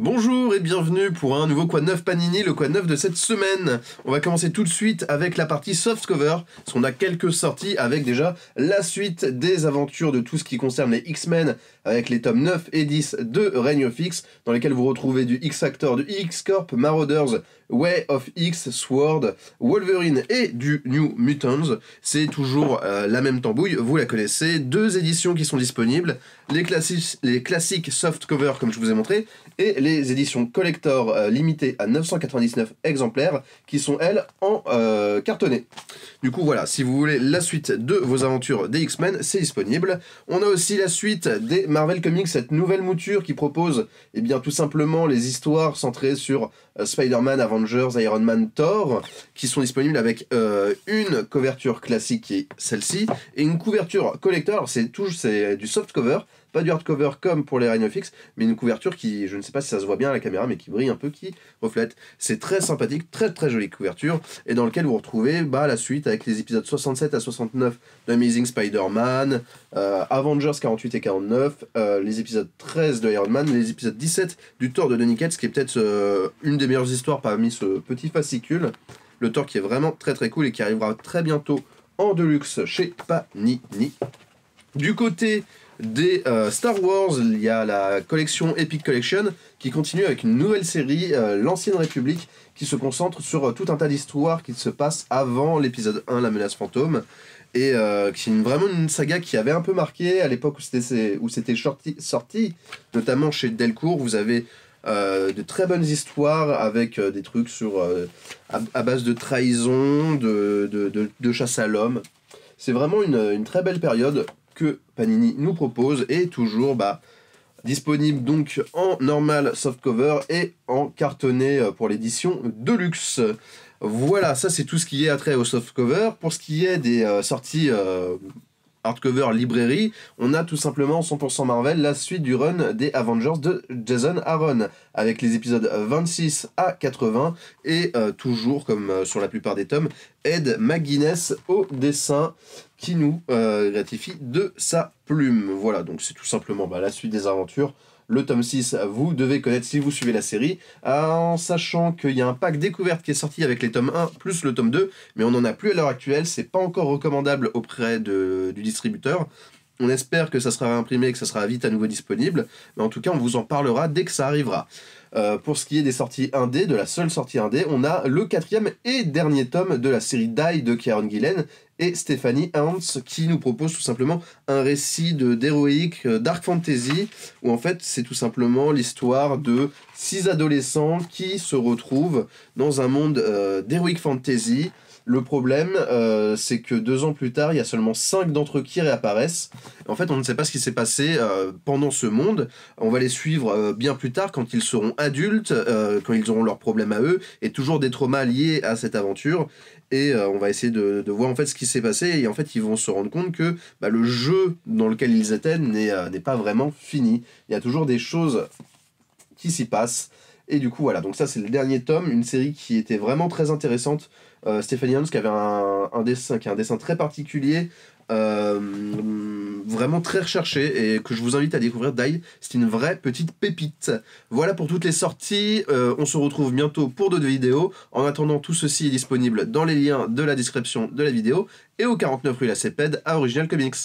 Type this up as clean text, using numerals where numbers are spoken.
Bonjour et bienvenue pour un nouveau Quoi de Neuf Panini, le Quoi de Neuf de cette semaine. On va commencer tout de suite avec la partie softcover, parce qu'on a quelques sorties avec déjà la suite des aventures de tout ce qui concerne les X-Men, avec les tomes 9 et 10 de Reign of X, dans lesquels vous retrouvez du X-Factor, du X-Corp, Marauders, Way of X, Sword, Wolverine et du New Mutants. C'est toujours la même tambouille, vous la connaissez. Deux éditions qui sont disponibles, les classiques softcover comme je vous ai montré, et les éditions collector limitées à 999 exemplaires qui sont elles en cartonné. Du coup voilà, si vous voulez la suite de vos aventures des X-Men, c'est disponible. On a aussi la suite des Marvel Comics, cette nouvelle mouture qui propose bien tout simplement les histoires centrées sur Spider-Man, Avengers, Iron Man, Thor, qui sont disponibles avec une couverture classique qui est celle-ci, et une couverture collector, c'est du softcover, pas du hardcover comme pour les Reign of X, mais une couverture qui, je ne sais pas si ça se voit bien à la caméra, mais qui brille un peu, qui reflète. C'est très sympathique, très très jolie couverture, et dans lequel vous retrouvez la suite avec les épisodes 67 à 69 d'Amazing Spider-Man, Avengers 48 et 49, les épisodes 13 de Iron Man, les épisodes 17 du Thor de Donny Cates, qui est peut-être une des meilleures histoires parmi ce petit fascicule. Le Thor qui est vraiment très très cool et qui arrivera très bientôt en deluxe chez Panini. Du côté des Star Wars, il y a la collection Epic Collection qui continue avec une nouvelle série, l'Ancienne République, qui se concentre sur tout un tas d'histoires qui se passent avant l'épisode 1, La Menace Fantôme, et qui est vraiment une saga qui avait un peu marqué à l'époque où c'était sorti, notamment chez Delcourt. Vous avez de très bonnes histoires avec des trucs à base de trahison, de chasse à l'homme. C'est vraiment une très belle période que Panini nous propose, et toujours disponible donc en normal softcover et en cartonné pour l'édition Deluxe. Voilà, ça c'est tout ce qui est attrait au softcover. Pour ce qui est des sorties hardcover librairie, on a tout simplement 100% Marvel, la suite du run des Avengers de Jason Aaron, avec les épisodes 26 à 80, et toujours, comme sur la plupart des tomes, Ed McGuinness au dessin, qui nous gratifie de sa plume. Voilà, donc c'est tout simplement la suite des aventures. Le tome 6, vous devez connaître si vous suivez la série, en sachant qu'il y a un pack découverte qui est sorti avec les tomes 1 plus le tome 2, mais on n'en a plus à l'heure actuelle, c'est pas encore recommandable auprès du distributeur. On espère que ça sera réimprimé et que ça sera vite à nouveau disponible, mais en tout cas on vous en parlera dès que ça arrivera. Pour ce qui est des sorties indé, de la seule sortie indé, on a le 4e et dernier tome de la série Die de Kieron Gillen et Stephanie Hans, qui nous propose tout simplement un récit d'héroïque dark fantasy, où en fait c'est tout simplement l'histoire de 6 adolescents qui se retrouvent dans un monde d'heroic fantasy. Le problème, c'est que 2 ans plus tard, il y a seulement 5 d'entre eux qui réapparaissent. En fait, on ne sait pas ce qui s'est passé pendant ce monde. On va les suivre bien plus tard, quand ils seront adultes, quand ils auront leurs problèmes à eux, et toujours des traumas liés à cette aventure. Et on va essayer de voir en fait ce qui s'est passé, et en fait ils vont se rendre compte que le jeu dans lequel ils étaient n'est pas vraiment fini. Il y a toujours des choses qui s'y passent. Et du coup voilà, donc ça c'est le dernier tome, une série qui était vraiment très intéressante. Stephanie Hans qui avait un dessin très particulier, vraiment très recherché, et que je vous invite à découvrir. Die, c'est une vraie petite pépite. Voilà pour toutes les sorties, on se retrouve bientôt pour d'autres vidéos. En attendant, tout ceci est disponible dans les liens de la description de la vidéo et au 49 rue La Cépède à Original Comics.